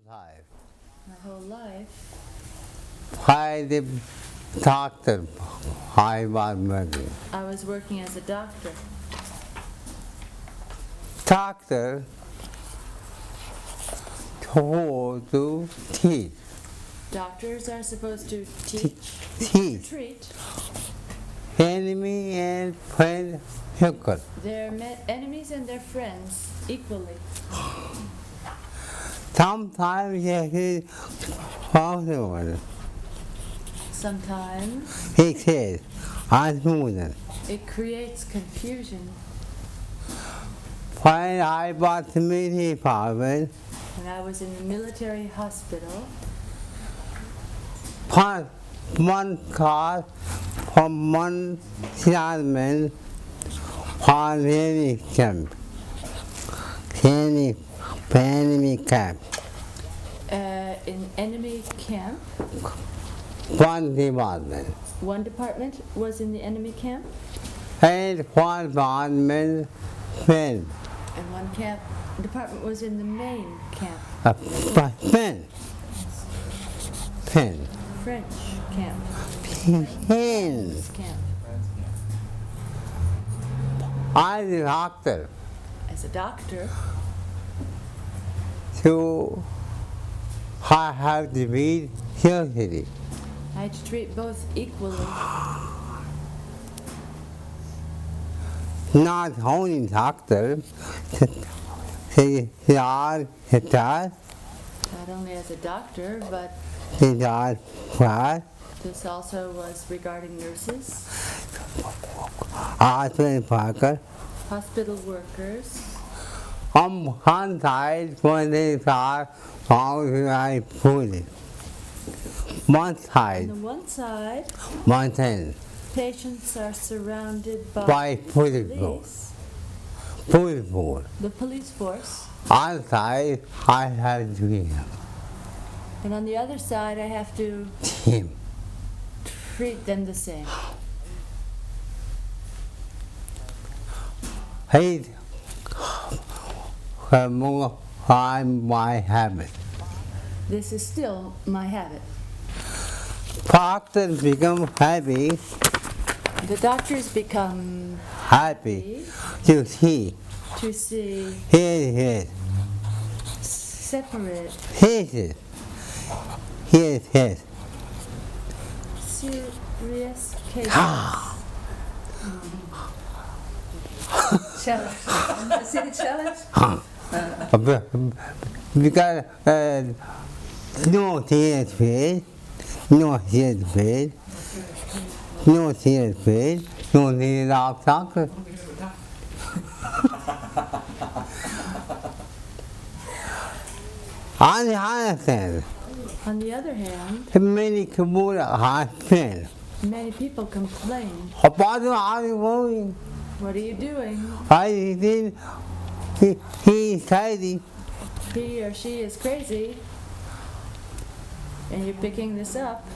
life. My whole life, Why the doctor I was working. I was working as a doctor. Doctor told to teach. Doctors are supposed to teach, Teach. treat Enemy and friend equal. their enemies and their friends equally. Sometimes he is possible. Sometimes He says, unknown. it creates confusion. When I was in the department, When I was in the military hospital, one call from one salesman for enemy camp. Enemy camp. in enemy camp, One department. one department was in the enemy camp, And one department friend. and one department was in the main camp, Friend. Friend. French camp, Friend. camp. I'm the doctor. As a doctor, So I have to be healthy. I had to treat both equally. Not only doctor, he are that, Not only as a doctor, but he are what, this also was regarding nurses, hospital worker. hospital workers. On one side, when they are all I put it. One On side, the one side, one thing, patients are surrounded by by football. police, Football. the police force, On side, I have to be and on the other side, I have to him. treat them the same. He more on my habit. This is still my habit. Doctors become happy The doctors become happy to see to see his separate, his serious cases. Challenge. See the challenge? because no serious pain, no serious pain, no serious pain, no need of doctor. On the other hand, On the other hand, many people are pain. many people complain, About are you going? what are you doing? I think he is crazy. He or she is crazy, and you're picking this up.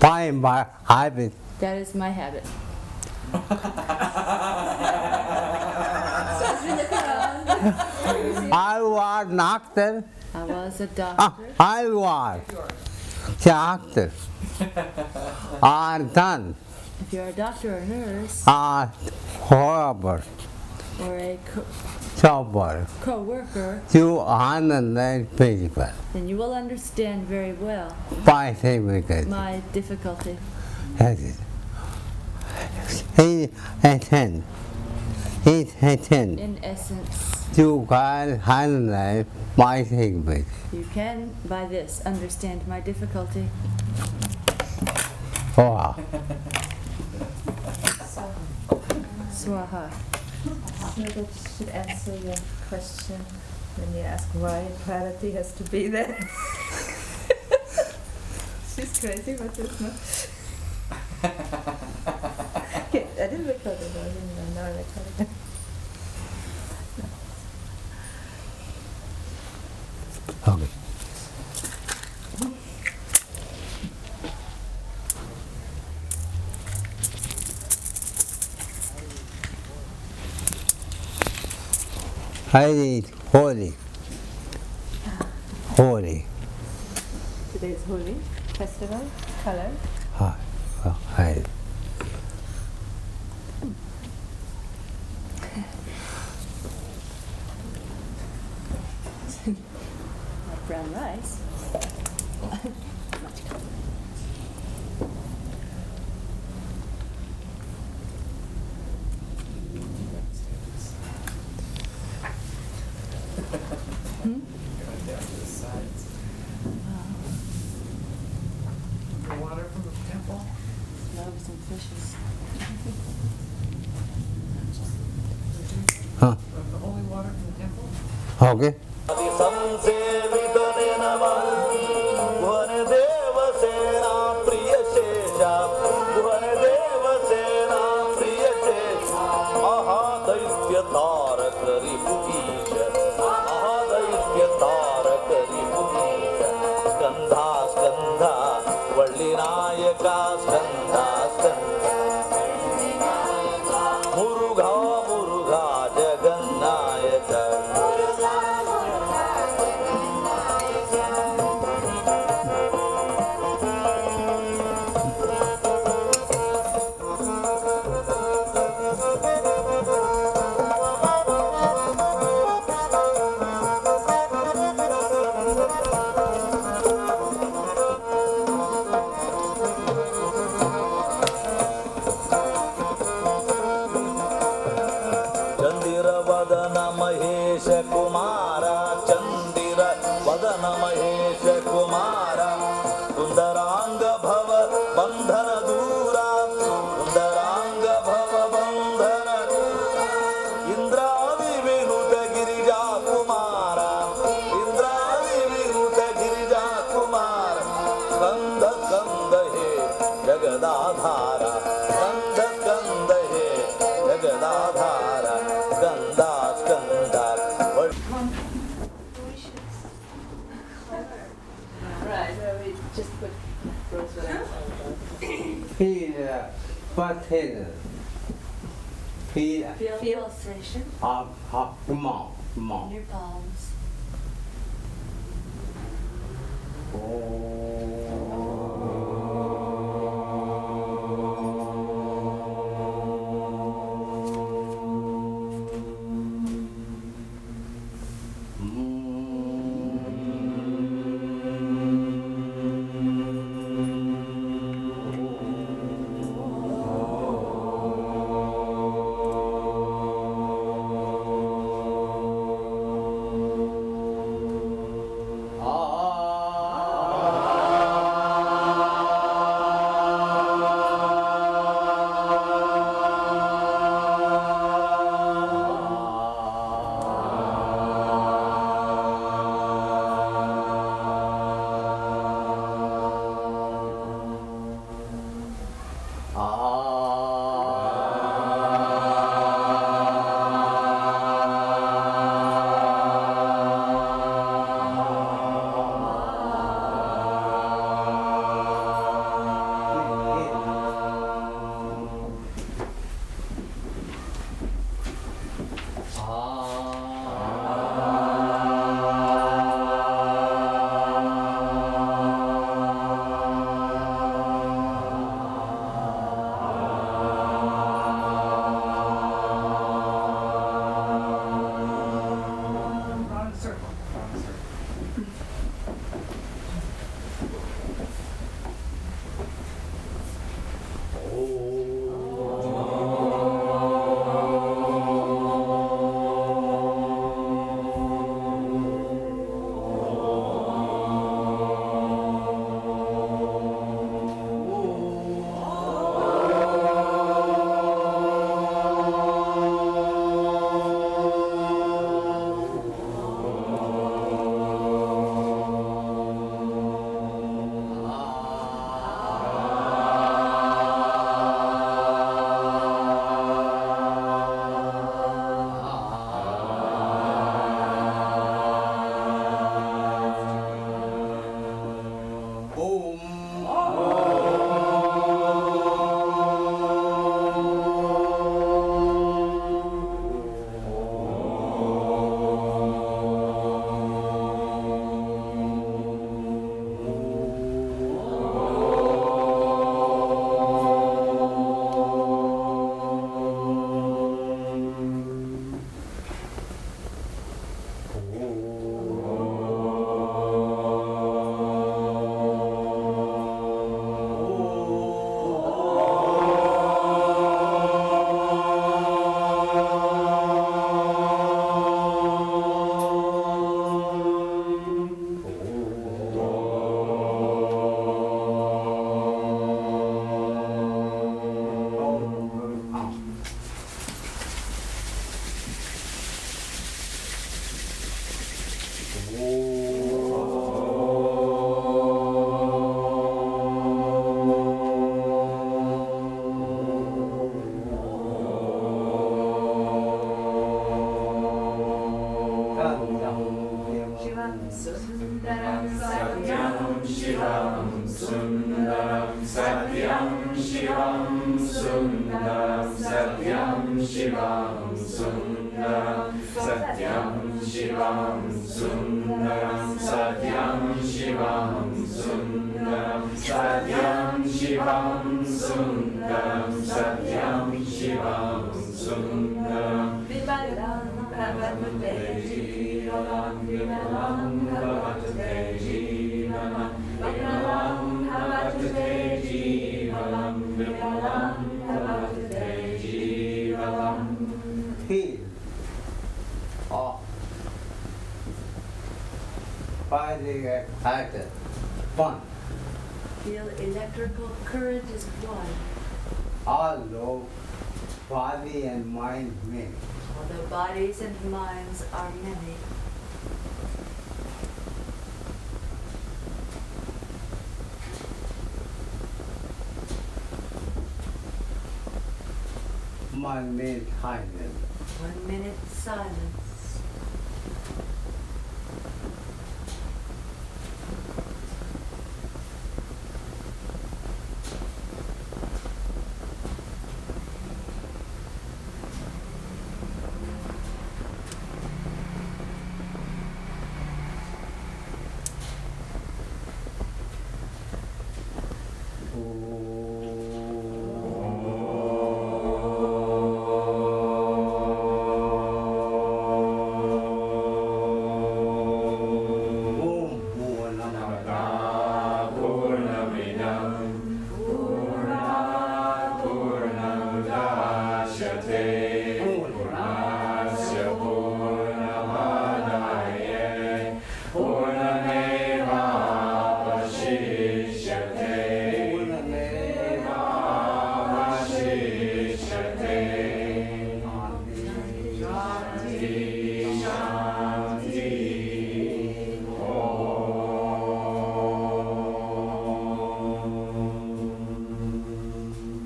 By my habit. That is my habit. I was doctor. I was a doctor. I was doctor. Are done. If you're a doctor or nurse Are horrible. or a Trouble. co-worker, To understand people. then you will understand very well By saying my difficulty. He attend. He attend. In essence, You can handle my segment. you can, by this, understand my difficulty. Wow. Swaha. So that should answer your question when you ask why clarity has to be there. She's crazy, but it's not. Okay, I didn't record it, I didn't know I recorded it. Okay. I need holy. holy. Today is Holi festival, color. はい。Brown rice. Much color. Water from the temple. Love some fishes. Huh. The holy water from the temple. Okay. संसेवितने नमः भुवनदेवसेना प्रियशेषा भुवनदेवसेना प्रियशेषा महादैत्यतारक रिपुगीश महादैत्यतारक रिपुगीश स्कन्धा स्कन्धा वल्लिनायका स्कन्धा स्कन्धा मुरुघा मुरुघा जगन्नायक चंदिरवदन महेश कुमार चंदिर वदन महेश कुमार सुंदरांग भव बंधन दूरा सुंदरांग भव बंधन इंद्रादि विनुत गिरिजा कुमार इंद्रादि विनुत गिरिजा कुमार स्कंद स्कंद हे जगदाधारा स्कंद स्कंद हे जगदाधारा skandha skandha Right, so we just put rose water. Feel button. Feel Feel pulsation up, come on, come in on. your palms. Feel of fighting excited. One. Feel electrical current is one, Although body and mind many. although bodies and minds are many. One minute silence. 1 minute silence.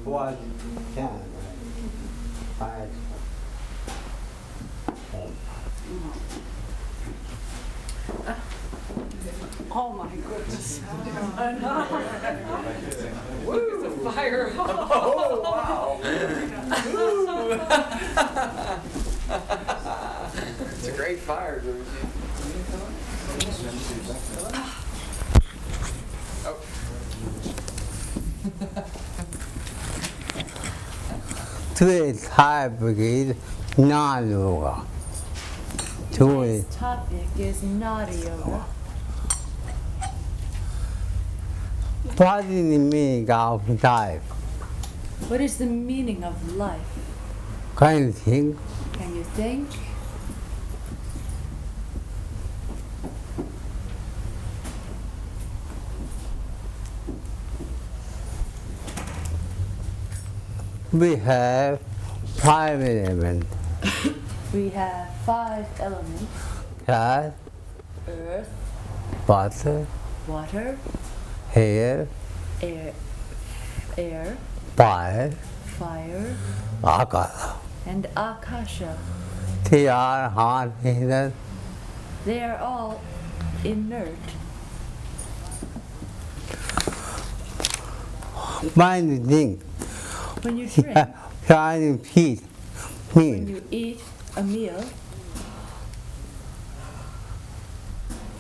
What can I Oh my goodness. I know. Woo, the fire. Oh, wow. It's a great fire, Guruji. Today's topic is non-yoga. Today's topic is Nada Yoga. What is the meaning of life? What is the meaning of life? Can you think? Can you think? We have 5 elements. We have 5 elements: Earth, earth, water, water, air, air, fire, fire, akasha. and akasha. They are hard things. They are all inert. When you think, When you drink, try to eat when meat, you eat a meal,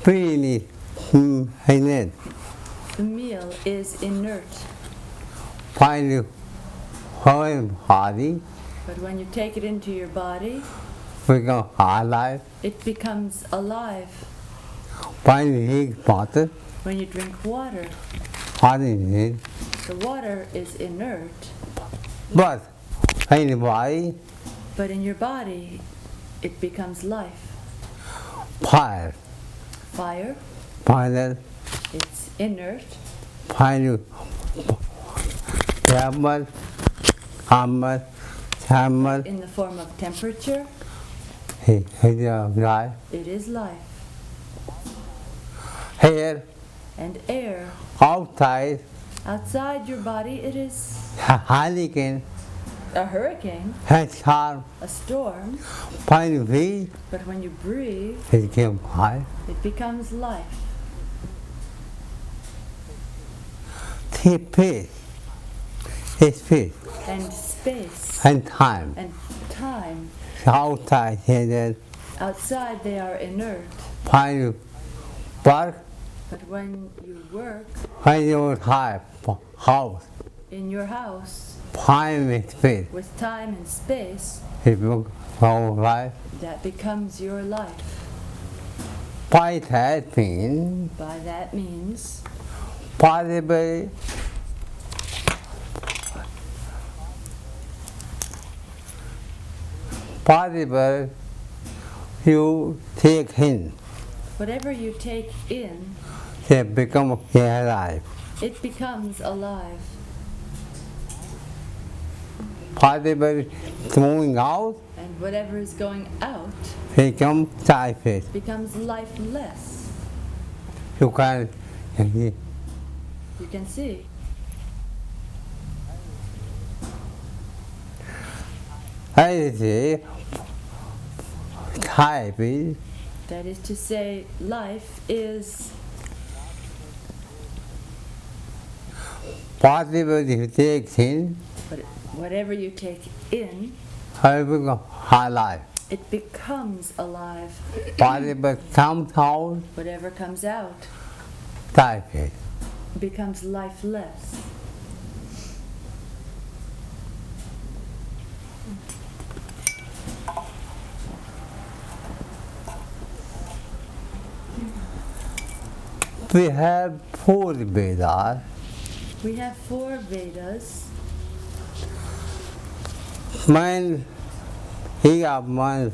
freely in it. the meal is inert. When you whole body But when you take it into your body, become alive. it becomes alive. When you eat water, When you drink water, what is it? the water is inert. But in the body, But in your body, it becomes life. fire, Fire, fire, it's inert. when you hammer, hammer, hammer, In the form of temperature, he life. it is life. air, and air. outside, Outside your body, it is hurricane, a hurricane, storm, a storm, when you breathe, but when you breathe, it becomes life. it becomes life. Space, space, And space and time. and time. Outside, and Outside they are inert, when you work, but when you work when you have house, in your house time and space, with time and space, it becomes life. that becomes your life. By that means, By that means, possibly possible you take in, whatever you take in, they become alive. it becomes alive. Possible moving out, And whatever is going out become lifeless. becomes lifeless. You can You can see. I say type is That is to say, life is possible you take in, whatever you take in, I become alive. it becomes alive. Possible comes out, Whatever comes out lifeless. becomes lifeless. We have four Vedas. We have 4 Vedas. Man, he got man,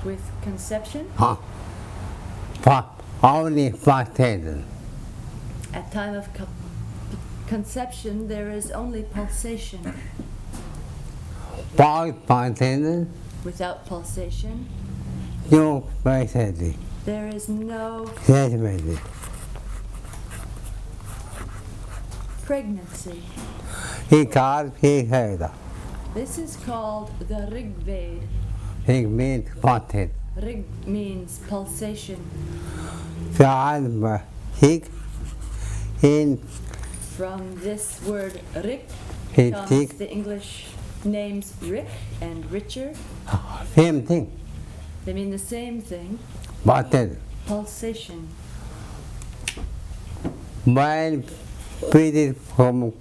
With conception, only 5,000. at time of conception, there is only pulsation. 5,000, Without pulsation, no message. there is no Yes, message. pregnancy. He called, he heard. This is called the Rig Veda. He means content. Rig means pulsation. So he in From this word Rig he comes take the English names Rick and Richard. same thing. They mean the same thing, Content. pulsation. When breathing from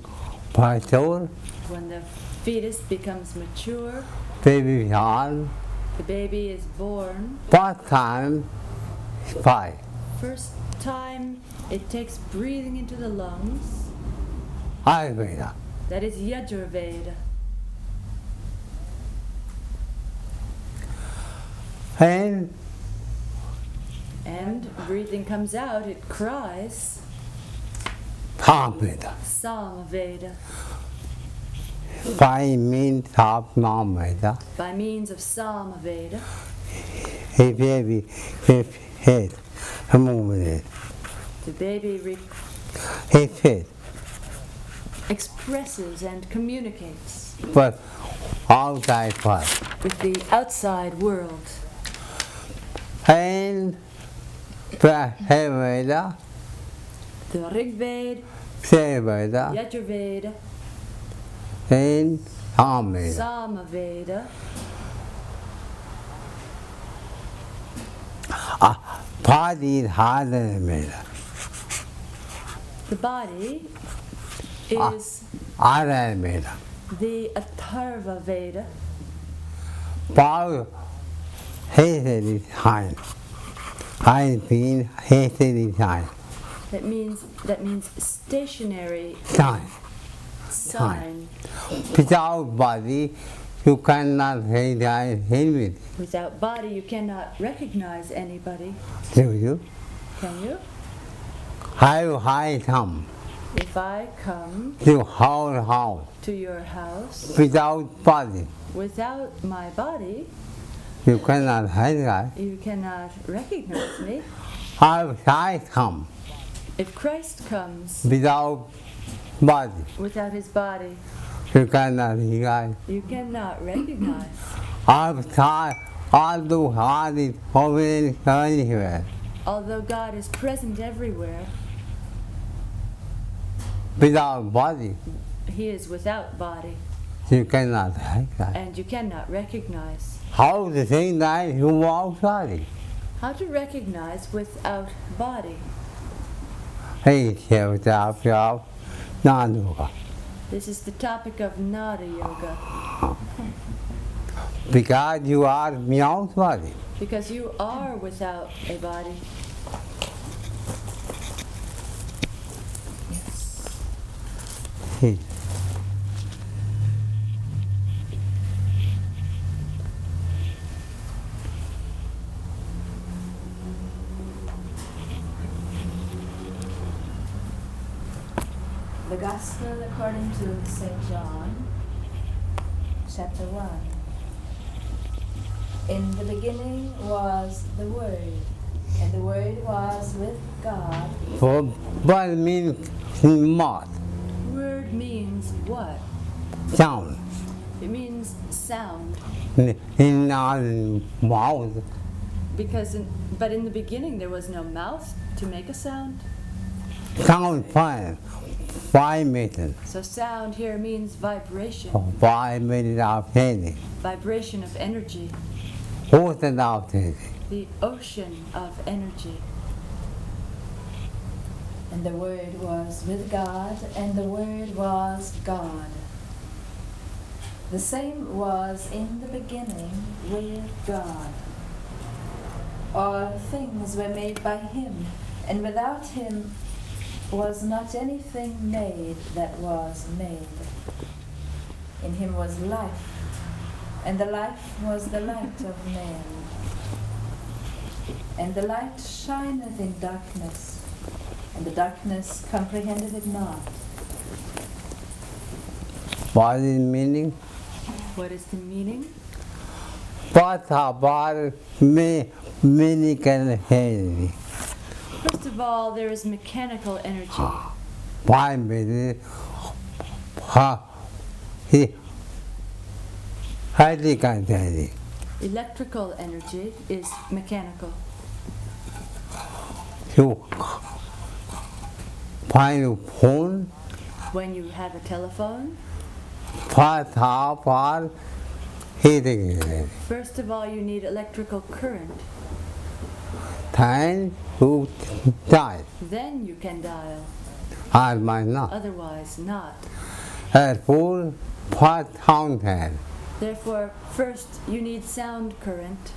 soul, When the fetus becomes mature, baby on, the baby is born. first time, 5. First time it takes breathing into the lungs. Ayurveda. That is Yajurveda. And breathing comes out, it cries. Samveda. Samveda. 5 means half non-Veda. By means of Samveda, He baby with head, movement. the baby He said, expresses and communicates but outside first. with the outside world. And Brahmaveda, The Rigveda, Seveda, Yajurveda, and Samveda. Samaveda, Body is Adamaveda. the body is Adamaveda. the Atharva Veda. Power hated is high. I mean hated is high. That means stationary Time. sign. Without body, you cannot recognize anybody. Without body, you cannot recognize anybody. Do you? Can you? How high come? If I come You whole house to your house without body. without my body, You cannot recognize. you cannot recognize me. If Christ come If Christ comes without body, without his body, you cannot recognize. you cannot recognize. If Christ, although God is always anywhere, Although God is present everywhere, without body, he is without body, you cannot recognize. and you cannot recognize. How to think that you without body? How to recognize without body? Hey, yourself, non-yoga. This is the topic of Nada Yoga. Because you are without body. Because you are without a body. Hey. The Gospel according to St. John, chapter 1. In the beginning was the Word, and the Word was with God. For body means mouth, Word means what? sound. It means sound. In our mouth, But in the beginning there was no mouth to make a sound. sound fine. 5 meters. So sound here means vibration. 5 meters of energy. Vibration of energy. Ocean of energy. The ocean of energy. And the Word was with God, and the Word was God. The same was in the beginning with God. All things were made by him, and without him was not anything made that was made. In him was life, and the life was the light of men. And the light shineth in darkness, and the darkness comprehended it not. What is meaning? What is the meaning? What about mechanical energy? First of all, there is mechanical energy. 5 meters. Electrical energy. Electrical energy is mechanical. You find a phone, When you have a telephone, for heating energy. first of all you need electrical current. Then you die. Then you can dial. I might not. Otherwise not. Therefore, for sound hand. Therefore, first you need sound current.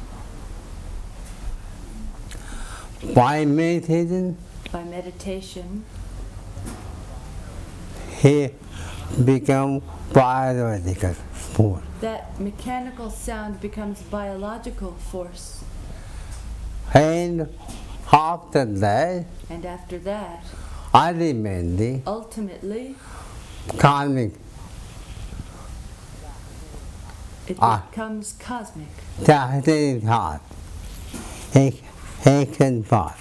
By meditation, By meditation, he become biological force. that mechanical sound becomes biological force. And after that, And after that, ultimately, ultimately, karmic it Ah. becomes cosmic. Charity heart, action part.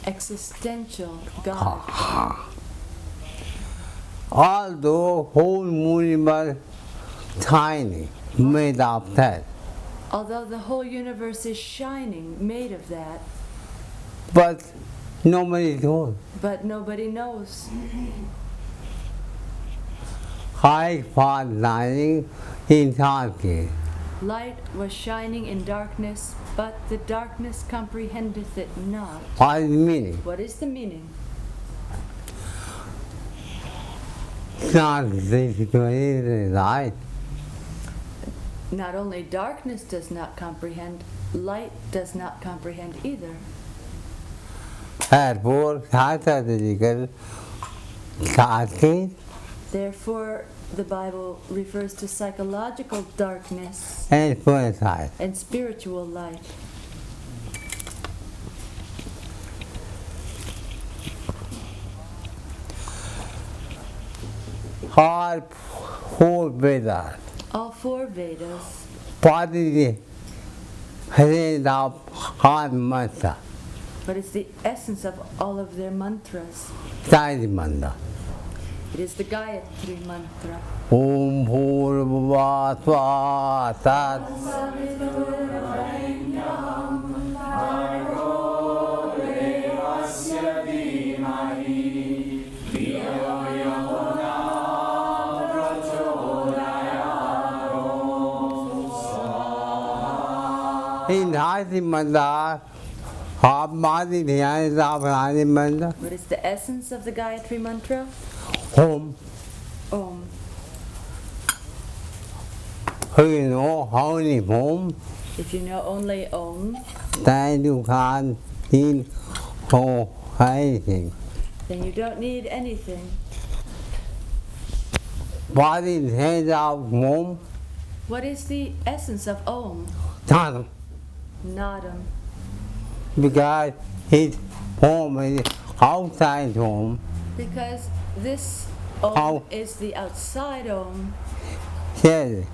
Existential God. Although whole universe tiny, made of that, Although the whole universe is shining, made of that, but nobody knows. but nobody knows. High part lying in darkness. Light was shining in darkness, but the darkness comprehendeth it not. What is meaning? What is the meaning? Not this light. Not only darkness does not comprehend, light does not comprehend either. Therefore, psychological darkness Therefore, the Bible refers to psychological darkness and suicide. and spiritual light. All four Vedas. All four Vedas Body head of heart mantra, What is the essence of all of their mantras? Gayatri mantra. It is the Gayatri mantra. Om Bhurva Swa Tat in Gayatri mantra, Bhagavati Dhyana Gayatri mantra, What is the essence of the Gayatri mantra? Om. Om. Who you know only Om, If you know only Om, then you can't need for anything. then you don't need anything. What is the essence of Om? What is the essence of Om? Nothing. Nadam. Because his home is outside home, Because this Om How? is the outside Om, says,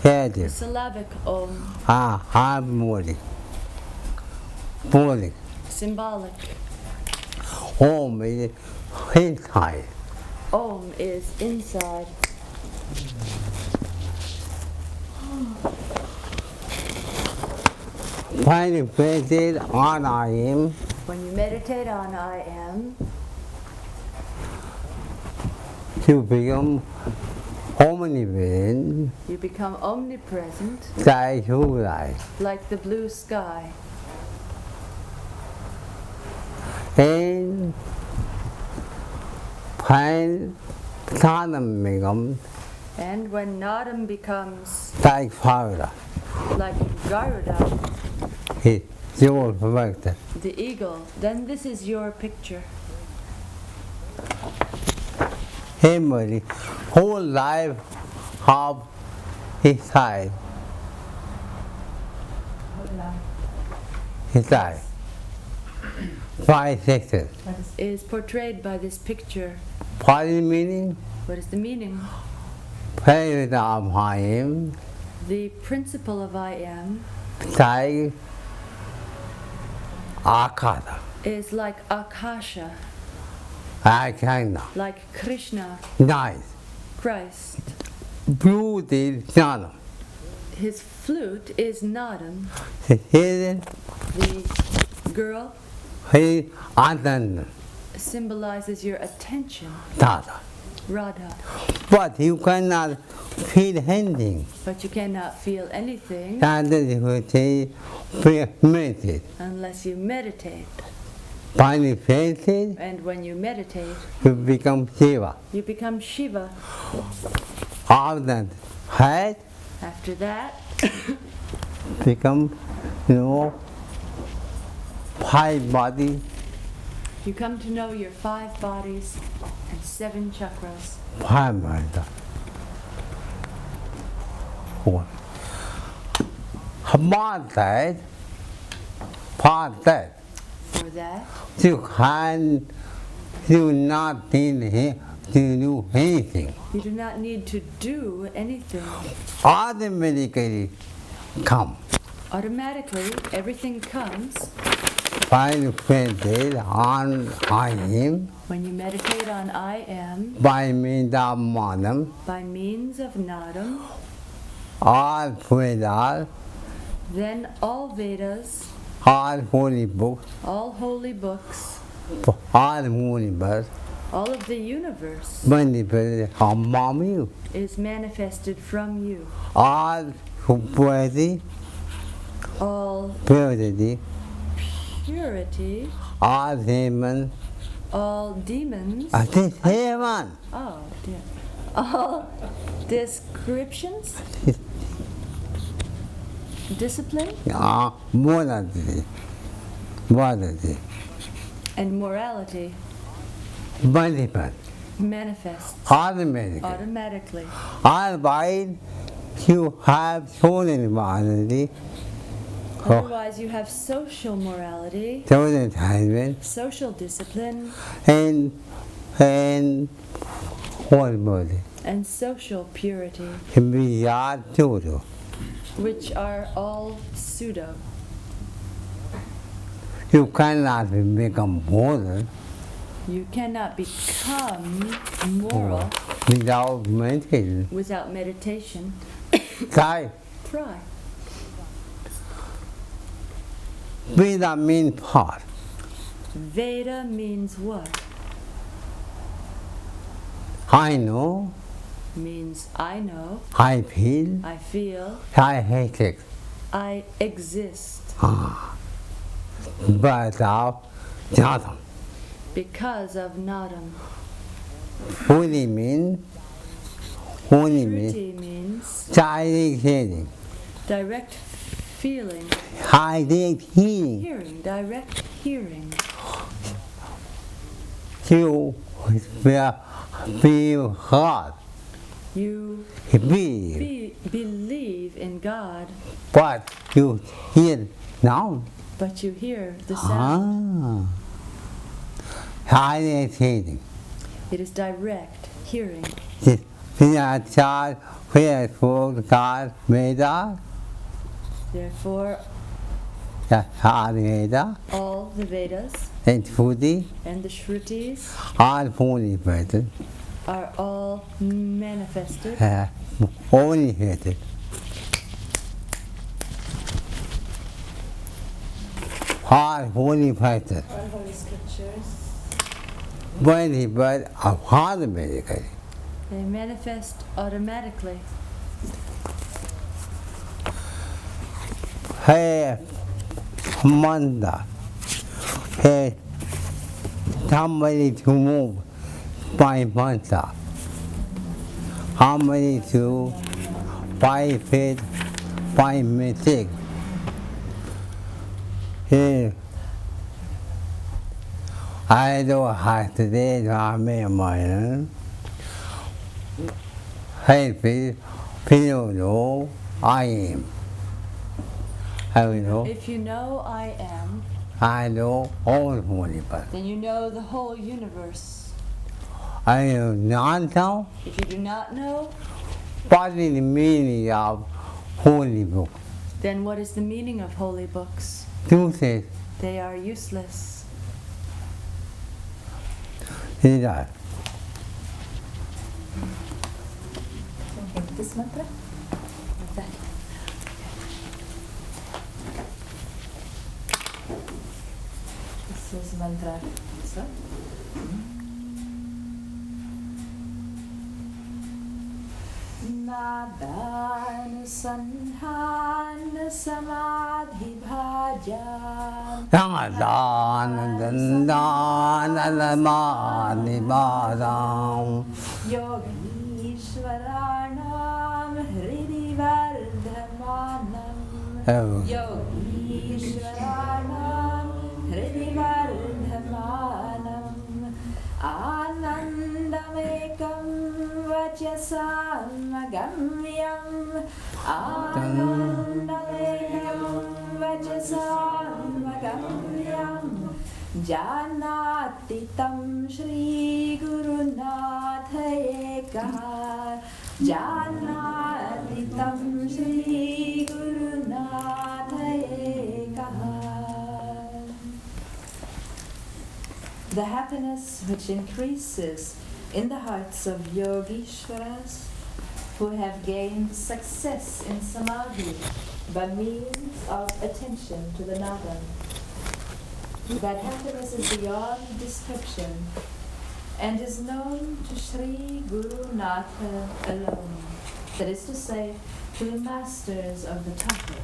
the syllabic Om, harmonic, fully. symbolic. Home is inside. Om is inside. When you meditate on I am, When you meditate on I am, you become omnipresent, you become omnipresent, like who life. like the blue sky. And when Sadam becomes And when Nadam becomes like fire, like Garuda, it's your perfect. the eagle, then this is your picture. Everybody, whole life of his side. His side. 5 sectors. Is portrayed by this picture. What is the meaning? What is the meaning? Praise of I am, The principle of I am like Akada, is like Akasha, Akana, like Krishna, nice. Christ. Blue is Jnana. His flute is Nadam. Hidden, The girl he Ananda, symbolizes your attention, Tata. Radha. But you cannot feel anything. But you cannot feel anything That is what they meditate. unless you meditate. When you meditate, And when you meditate, you become Shiva. you become Shiva. All that head After that, become, 5 body, you come to know your 5 bodies and 7 chakras. 5 mind. 4. About that, part that, For that, you not need to do anything. you do not need to do anything. Automatically come. Automatically, everything comes When you meditate on I am, when you meditate on I am by means of Madam, by means of Nadam. all Vedas, Then all Vedas, all holy books, all holy books, all universe, all of the universe manifested among you. is manifested from you. All purity, All purity, purity, all demons, all demons, this heaven, oh dear, all descriptions, discipline, morality, morality, and morality manifest, manifests automatically. automatically. Otherwise, you have stolen morality, Otherwise, you have social morality, stolen time, social discipline, and holy body. and social purity, We are total. which are all pseudo. You cannot become moral You cannot become moral without meditation. without meditation. Try. Try. Veda means part. Veda means what? I know, Means I know, I feel, I feel, I hate it. I exist. But of Jadam. Because of Nadam. Holy means Shruti means direct hearing. direct feeling, Direct hearing. hearing, direct hearing. You will feel heard. You Feel. believe in God, But you hear now. but you hear the sound. Direct hearing. It is direct hearing. Vinachar, wherefore God made us, Therefore, Veda, all the Vedas and Shruti and the Shrutis are fully present, are all manifested, only headed. Are fully present. All holy scriptures. When but automatically. they manifest automatically. Hey, Manda. Hey, somebody to move by Manda. How many to by faith, by mistake? Hey, I don't have to say I'm a man. Hey, people know I am. How you know? If you know I am, I know all holy, but then you know the whole universe. I am not know If you do not know, what is the meaning of holy book. then what is the meaning of holy books? Two says, They are useless. is that Okay, this mantra? Like that. This is mantra. So. Nadan Sanhan Samadhi Bhajan Dangan Dandanamani Badam Yogishwaranam Hridi Vardhamanam Yogishwaranam Hridi Vardhamanam Anandamekam Vachasam Gamyam Anandamekam Vachasam Gamyam Janati tam Shri Gurunath Ekah Janati tam Shri Gurunath Ekah. The happiness which increases in the hearts of Yogishwaras who have gained success in Samadhi by means of attention to the Nadan. That happiness is beyond description and is known to Shri Guru Natha alone, that is to say, to the masters of the temple.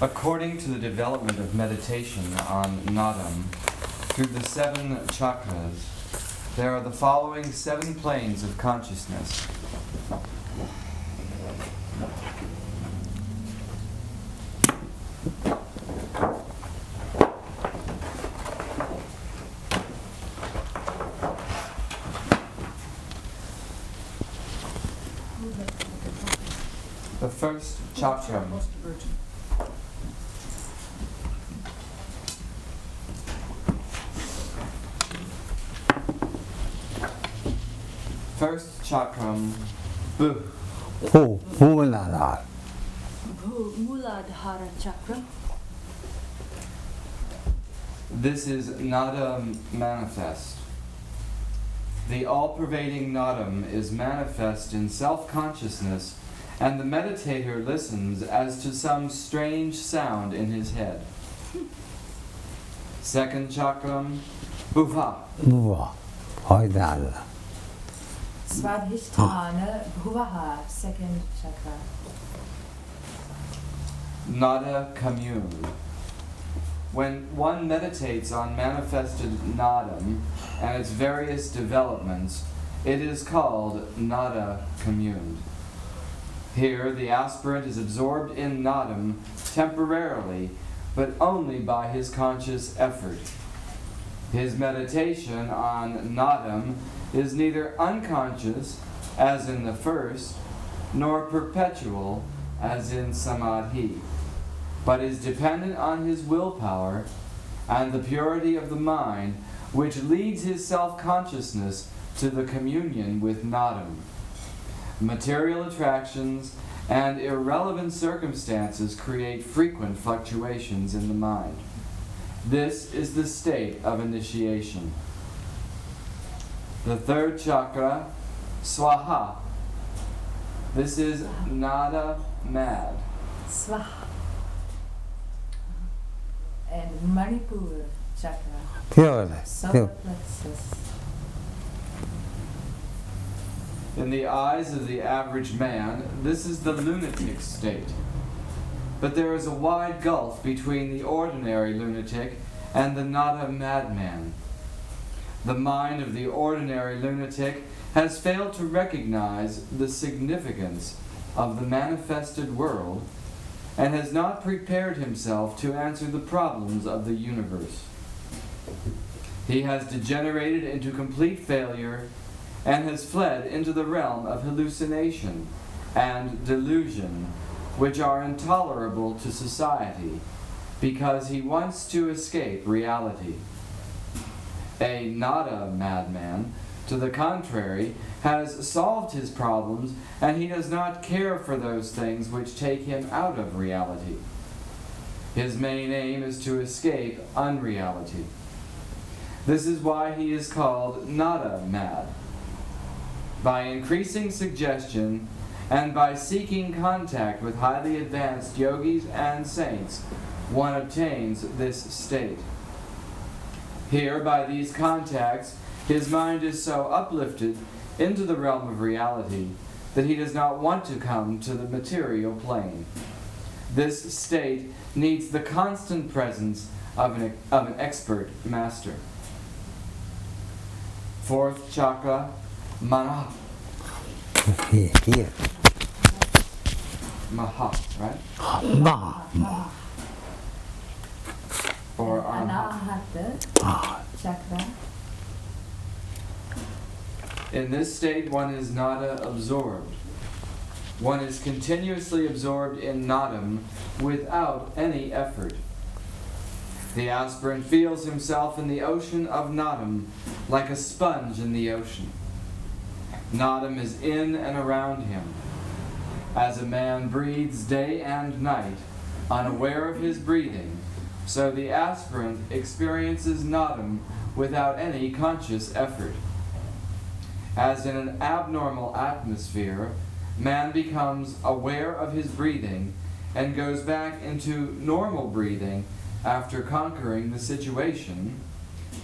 According to the development of meditation on Nadam, through the 7 chakras, there are the following 7 planes of consciousness. The first chakra. First chakram, Bu. Muladhara. Muladhara chakra. This is Nada manifest. The all-pervading Nadam is manifest in self-consciousness, and the meditator listens as to some strange sound in his head. Second chakram, Bhuva. Bhuva. Hoidala. Svadhisthana Bhuvaha, second chakra. Nada commune. When one meditates on manifested Nadam and its various developments, it is called Nada communed. Here, the aspirant is absorbed in Nadam temporarily, but only by his conscious effort. His meditation on Nadam is neither unconscious, as in the first, nor perpetual, as in Samadhi, but is dependent on his willpower and the purity of the mind, which leads his self-consciousness to the communion with Nadam. Material attractions and irrelevant circumstances create frequent fluctuations in the mind. This is the state of initiation. The third chakra, Swaha. This is Nada mad. Swaha. And Manipur chakra. Pure. Solar plexus. In the eyes of the average man, this is the lunatic state. But there is a wide gulf between the ordinary lunatic and the Nada madman. The mind of the ordinary lunatic has failed to recognize the significance of the manifested world and has not prepared himself to answer the problems of the universe. He has degenerated into complete failure and has fled into the realm of hallucination and delusion, which are intolerable to society, because he wants to escape reality. A Nada madman, to the contrary, has solved his problems, and he does not care for those things which take him out of reality. His main aim is to escape unreality. This is why he is called Nada mad. By increasing suggestion and by seeking contact with highly advanced yogis and saints, one obtains this state. Here, by these contacts, his mind is so uplifted into the realm of reality that he does not want to come to the material plane. This state needs the constant presence of an expert master. Fourth chakra, Mana. Here. Maha, right? Ma. Or Arhat. Anahata chakra. In this state, one is Nada absorbed. One is continuously absorbed in Nadam without any effort. The aspirant feels himself in the ocean of Nadam like a sponge in the ocean. Nadam is in and around him. As a man breathes day and night, unaware of his breathing, so the aspirant experiences Nadam without any conscious effort. As in an abnormal atmosphere, man becomes aware of his breathing and goes back into normal breathing after conquering the situation,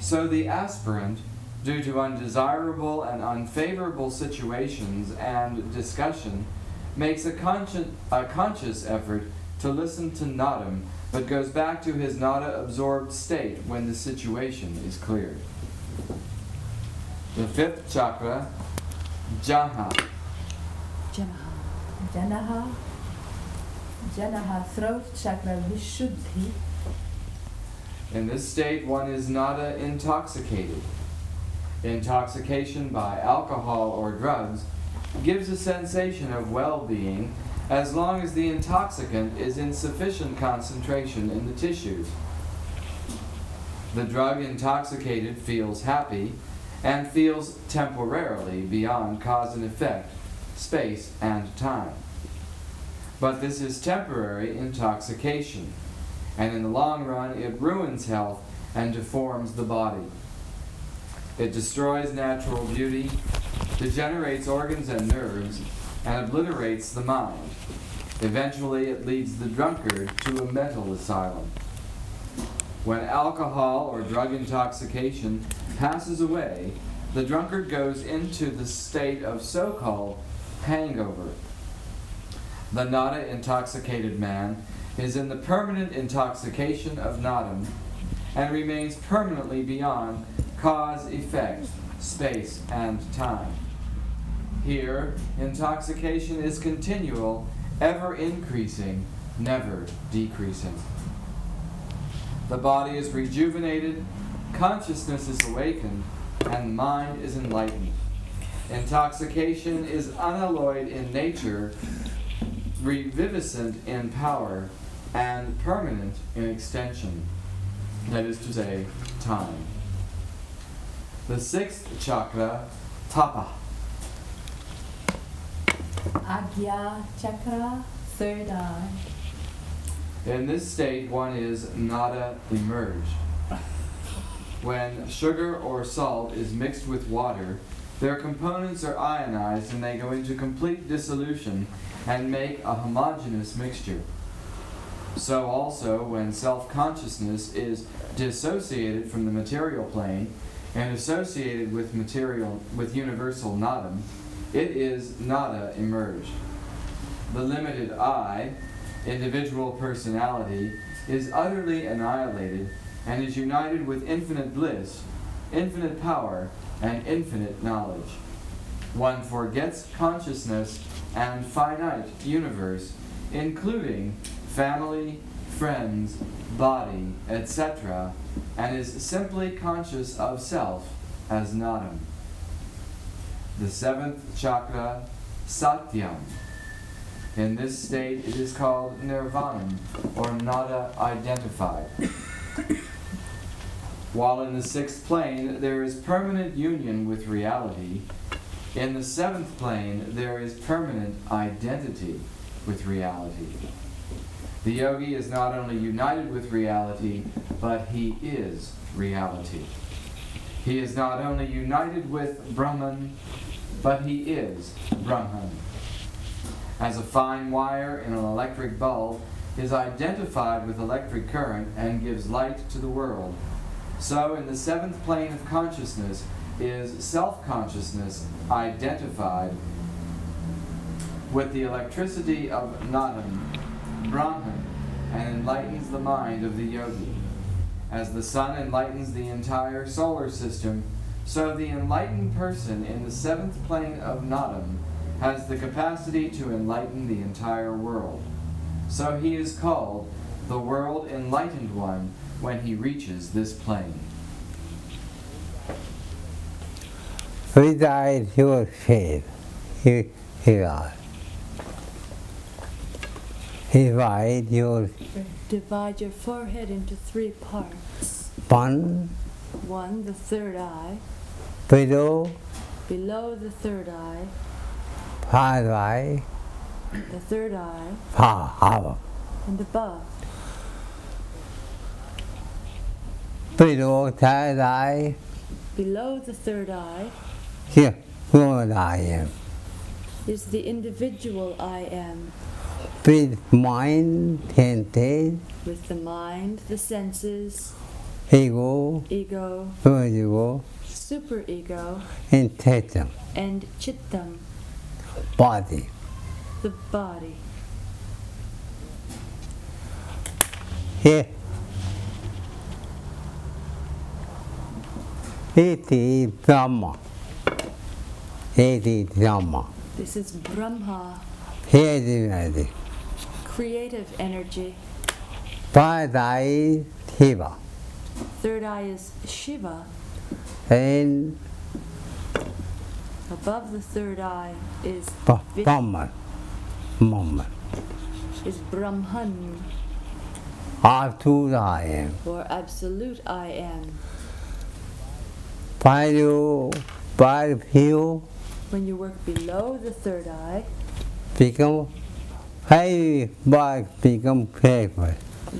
so the aspirant, due to undesirable and unfavorable situations and discussion, makes a conscious effort to listen to Nadam, but goes back to his Nada-absorbed state when the situation is cleared. The fifth chakra, Jana. Janaha, throat chakra, Vishuddhi. In this state, one is Nada intoxicated. Intoxication by alcohol or drugs gives a sensation of well-being as long as the intoxicant is in sufficient concentration in the tissues. The drug intoxicated feels happy and feels temporarily beyond cause and effect, space and time. But this is temporary intoxication, and in the long run it ruins health and deforms the body. It destroys natural beauty, degenerates organs and nerves, and obliterates the mind. Eventually it leads the drunkard to a mental asylum. When alcohol or drug intoxication passes away, the drunkard goes into the state of so-called hangover. The nada-intoxicated man is in the permanent intoxication of nadam and remains permanently beyond cause, effect, space, and time. Here, intoxication is continual, ever increasing, never decreasing. The body is rejuvenated, consciousness is awakened, and mind is enlightened. Intoxication is unalloyed in nature, reviviscent in power, and permanent in extension, that is to say, time. The sixth chakra, tapa. Agya chakra, third eye. In this state, one is nada emerged. When sugar or salt is mixed with water, their components are ionized and they go into complete dissolution and make a homogeneous mixture. So also, when self-consciousness is dissociated from the material plane and associated with universal nadam, it is nada emerged. The limited I, individual personality, is utterly annihilated and is united with infinite bliss, infinite power, and infinite knowledge. One forgets consciousness and finite universe, including family, friends, body, etc., and is simply conscious of self as nadam. The seventh chakra, satyam. In this state it is called nirvanam, or nada identified. While in the sixth plane there is permanent union with reality, in the seventh plane there is permanent identity with reality. The yogi is not only united with reality, but he is reality. He is not only united with Brahman, but he is Brahman. As a fine wire in an electric bulb is identified with electric current and gives light to the world, so in the seventh plane of consciousness is self-consciousness identified with the electricity of Nadam, Brahman, and enlightens the mind of the yogi. As the sun enlightens the entire solar system, so the enlightened person in the seventh plane of Nadam has the capacity to enlighten the entire world. So he is called the world enlightened one when he reaches this plane. Divide your faith. Divide your Divide your forehead into 3 parts. one One, the third eye. below, Below the third eye, far eye, the third eye, far up. and above. Below third eye, Below the third eye here, where I am. is the individual I am, With mind, senses, with the mind, the senses, ego, ego, superego, superego, intention, and chittam, body. the body. Here, it is Brahma. It is Brahma. This is Brahma, Here is it. creative energy. Third eye, Shiva. Third eye is Shiva, And Above the third eye is Brahman, moment. is Brahman, Absolute I am. or absolute I am. While you When you work below the third eye, become heavy, but become paper.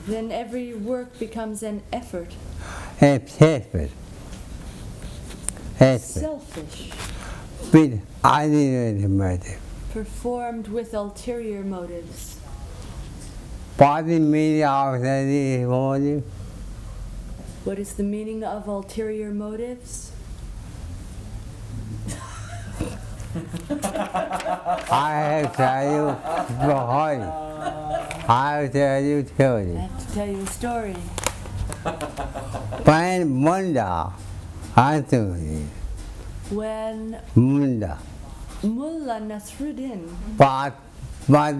then every work becomes an effort, Hatred. selfish, With unlimited motive. performed with ulterior motives. Body meaning of the motive. What is the meaning of ulterior motives? I have tell you behind. I have tell you I theory. have to tell you a story. When Munda answered When Munda, Mullah Nasruddin but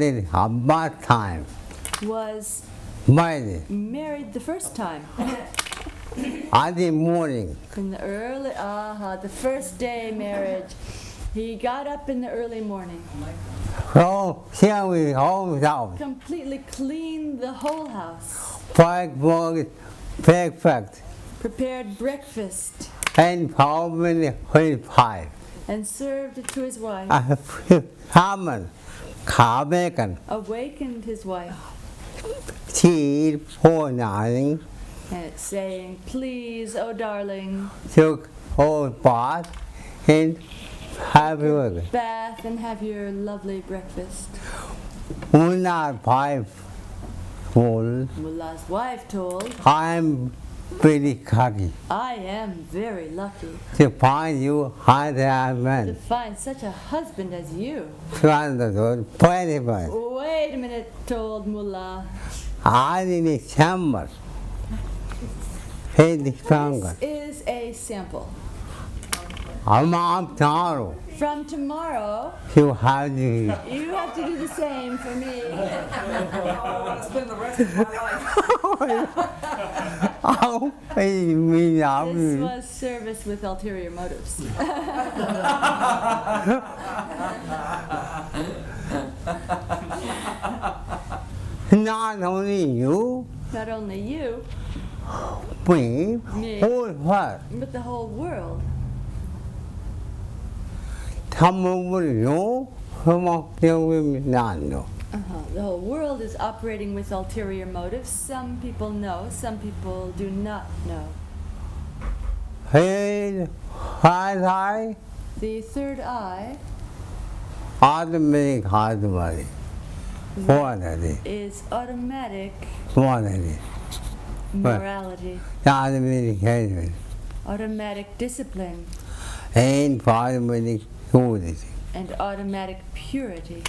in about time, was married married the first time, early morning, in the early, the first day marriage, he got up in the early morning, so here we home out. completely cleaned the whole house, Perfect, prepared breakfast, and probably 25. and served it to his wife, Haman, Kabekan, awakened his wife, tea for nothing, and saying, "Please, oh darling, took whole bath, and happy work. bath and have your lovely breakfast." Una five full. Mullah's wife told, I'm pretty cocky "I am very lucky to find you hard to man. find such a husband as you." 25. Wait a minute, told Mullah. I need summer. Head stronger. This is a sample. I'm up tomorrow. From tomorrow, You have to. you have to do the same for me. I want to spend the rest of my life. Oh, me now. This was service with ulterior motives. Not only you, Not only you, me, Me. whole world. but the whole world. 탐험을요, 험악되고 나노. The whole world is operating with ulterior motives. Some people know, some people do not know. 헤일, 하사이, The third eye 아드메리 가드마리. 보아나리, is automatic 보아나리. morality, 아드메리 개들. automatic discipline, 에인 바드메리 교리지. and automatic purity.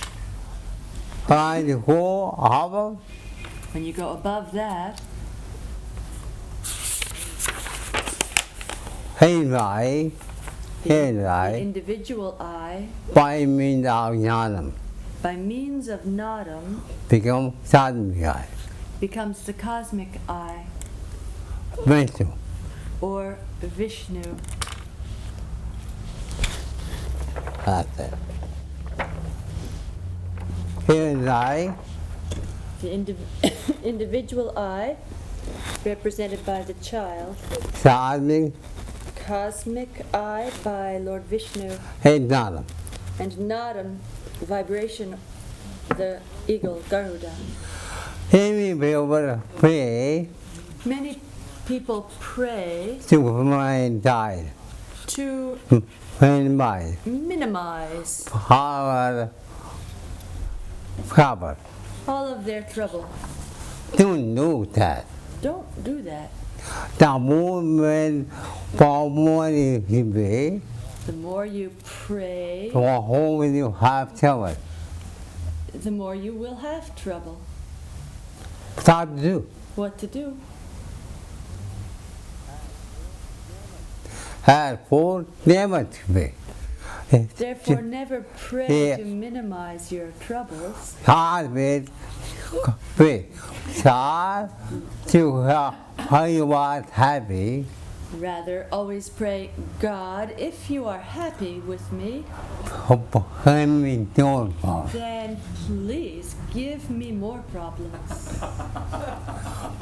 가지고 하버 When you go above that, 헤일라이, the 헤일라이, individual eye, 바이민다 ஞானம். by means of nadam, become sadmigai. becomes the cosmic eye, Vishnu. or Vishnu. That's it. Heilai, The individual eye, represented by the child, sadmik, cosmic eye by Lord Vishnu, heidnanam. and nadam, vibration, the eagle Garuda. Heavy over pray Many people pray to my died. to When my minimize power cover. all of their trouble. Don't know that. Don't do that. The moment for money he be, The more you pray, or home you have trouble. the more you will have trouble. Stop do. What to do? Have for never to be. Therefore, never pray to minimize your troubles. Hard with be. Start to how you are happy. Rather, always pray, God, if you are happy with me, then please give me more problems.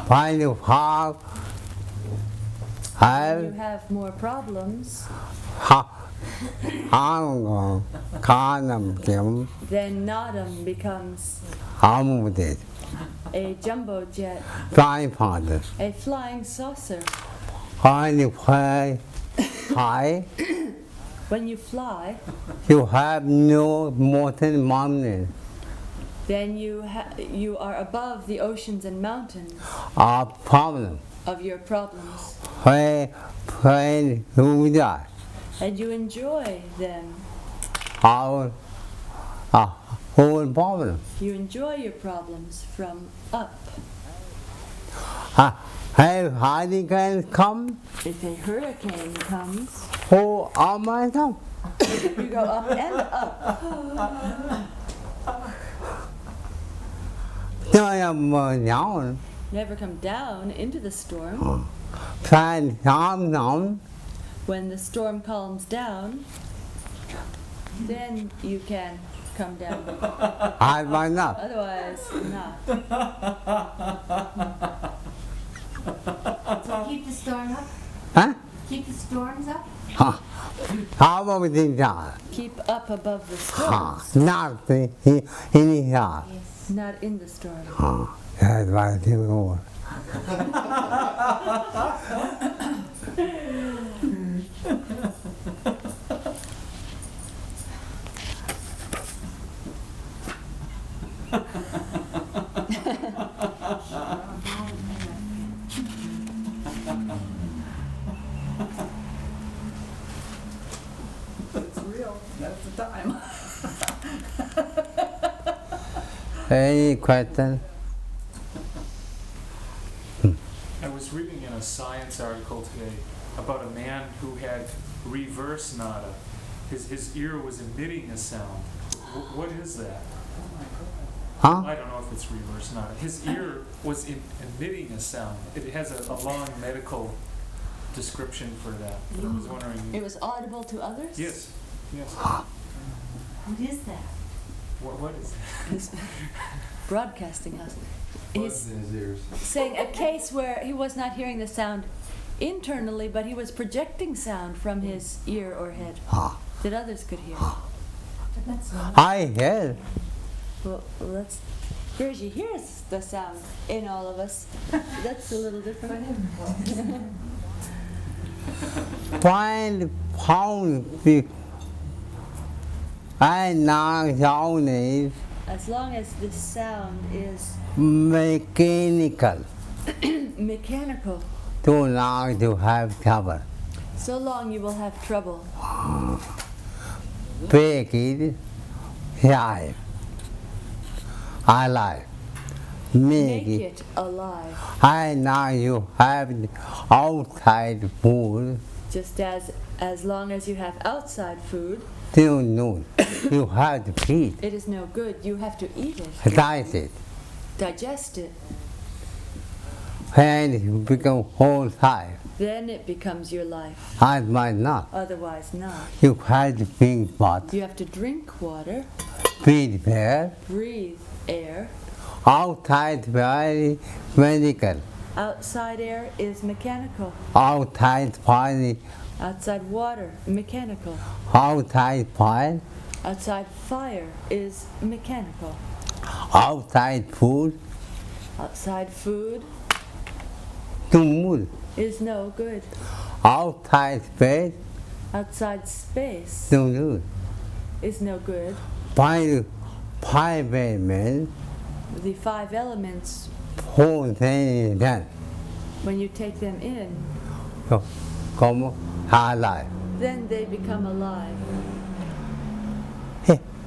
When you When you have have more problems, then Nadam becomes a jumbo jet, a flying saucer. When you fly high, When you fly, you have no mountain mountain then you are above the oceans and mountains or problem. of your problems, When you die, and you enjoy them. our whole problem. You enjoy your problems from up. Have hurricane come? If a hurricane comes, Who are my son? you go up and up. Tôi là nhỏ Never come down into the storm. Phan nhóm nóng When the storm calms down, then you can come down. ai mà nó Otherwise, not. So keep the storm up? hả? Keep the storms up? How about we think that? Keep up above the storms, Not the in the not in the storm. That's why I think over. It's real. That's the time. Any question? I was reading in a science article today about a man who had reverse nada. His ear was emitting a sound. What is that? Huh? I don't know if it's reverse nada. His ear was emitting a sound. It has a long medical description for that. I was wondering. It was audible to others? Yes. Yes. What is that? What is that? His broadcasting house. Bugs He's in his ears. saying a case where he was not hearing the sound internally, but he was projecting sound from his ear or head that others could hear. That's not. I hear. Well, let's. Virgie hears the sound in all of us. That's a little different. Find pound I now sound is As long as the sound is mechanical. mechanical, Too long to have trouble. so long you will have trouble. Make it live. Alive. Make Make it. it alive. I now you have outside food Just as long as you have outside food, till noon. You have to feed. it is no good. You have to eat it, Digest. digest it. And you become whole time. Then it becomes your life. I might not. Otherwise, not. You have to drink water. You have to drink water, Breathe air. breathe air. Outside very medical. Outside air is mechanical. Outside fire. Outside water, mechanical. Outside fire. Outside fire is mechanical. Outside food. Outside food To move. is no good. Outside space. Outside space To do. is no good. Five elements. The five elements, Whole thing is done. when you take them in, So, come alive. then they become alive.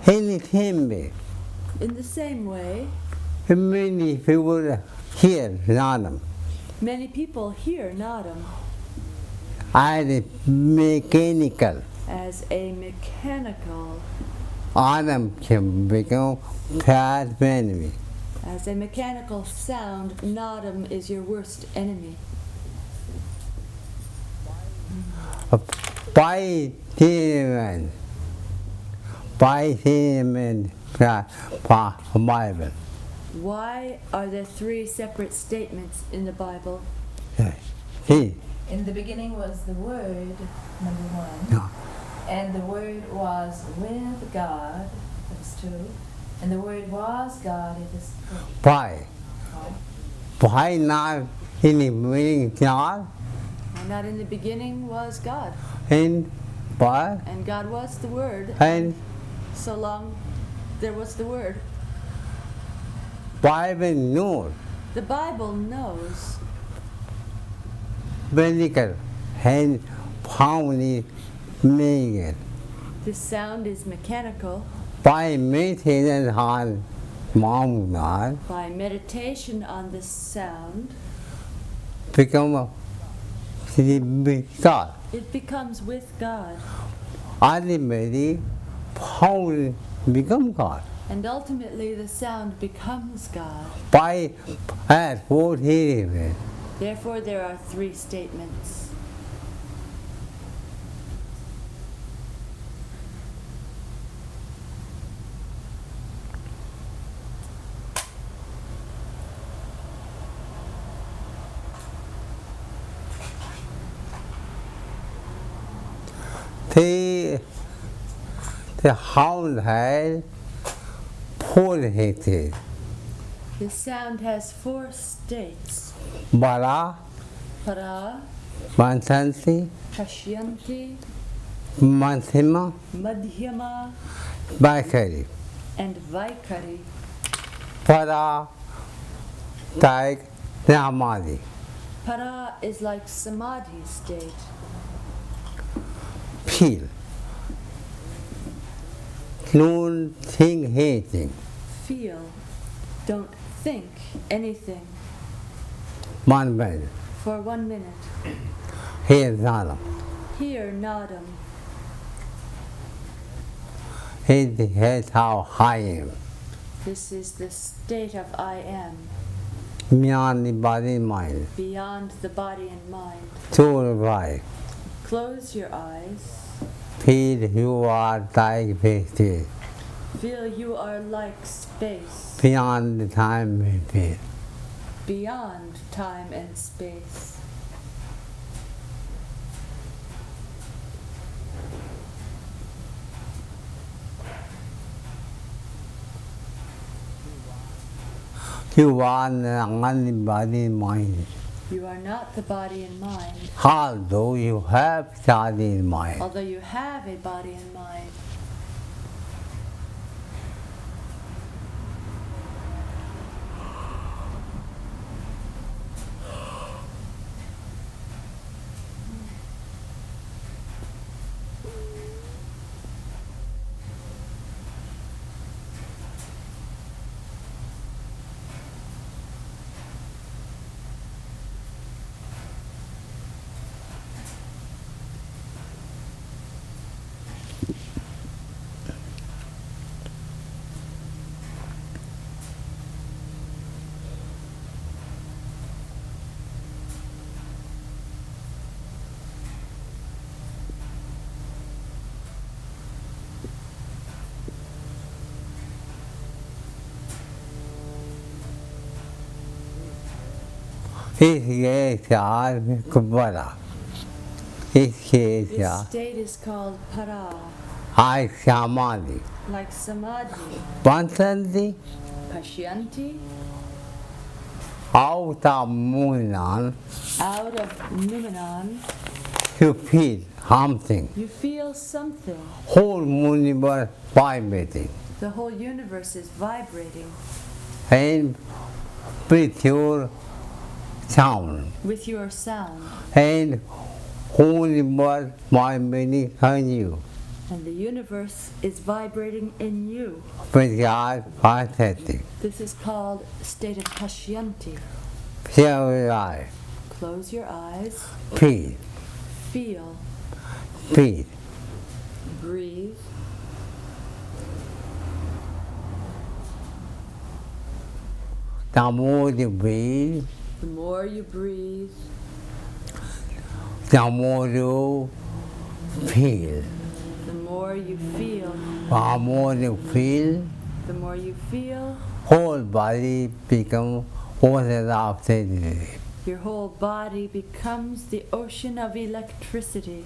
Anything big. In the same way, Many people here, Nanam. many people hear Nadam I mechanical. as a mechanical, Adam can become bad enemy. as a mechanical sound. Nadam is your worst enemy. ไปที่มันไปที่มันพระไบเบิล Why are there three separate statements in the Bible? ที่ In the beginning was the Word, number one. And the Word was with God, that's two. And the Word was God, it is three. ไปไปนาที่นี่มีจอด And not in the beginning was God. เห็นไป And God was the Word. เห็น So long there was the Word. ไปเป็นนู่น The Bible knows เป็นนี่กันเห็นพาวนี่มีกัน the sound is mechanical. ไปไม่ที่นั่นทานมองหนา By meditation on the sound, พิกมาที่มีก็ it becomes with God. อันนี้ไม่ดีพาวนี่มีก็ก่อน And ultimately the sound becomes God. ไปแอดพูดที่นี่ Therefore there are three statements. Thì không thểพูดเหตุ The sound has four states. บารา Para, มันสันติ Kashyanti, มันสิมา Madhyama, บาคารี and Vaikari. ปาราตายนามาดี Para is like samadhi state. พิลนูนทิ้งเหตุ Feel. Don't think anything มันเป็น for 1 minute. เหตุนั่น Hear nadam. เหตุเท้าหาย This is the state of I am, มีอันนี้บาดีไม่ beyond the body and mind. ทูลไป Close your eyes. พิลยูอาตายเพีย Feel you are like space, beyond the time and space. beyond time and space. You are not body mind. You are not the body and mind, Although you have body mind. although you have a body and mind. This Kubala. This state is called para, I Samadhi. like samadhi, Pantanti pashyanti, out of Munan, out of numenon, you feel something. you feel something. Whole universe vibrating. The whole universe is vibrating And with your sound. with your sound, And whole universe vibrating on you. and the universe is vibrating in you. With your pathetic. This is called state of pashyanti. Here I Close your eyes, feel, feel, feel. breathe. The more you breathe, The more you breathe, the more you feel. The more you feel, The more you feel, the more you feel, whole body become ocean of electricity. your whole body becomes the ocean of electricity.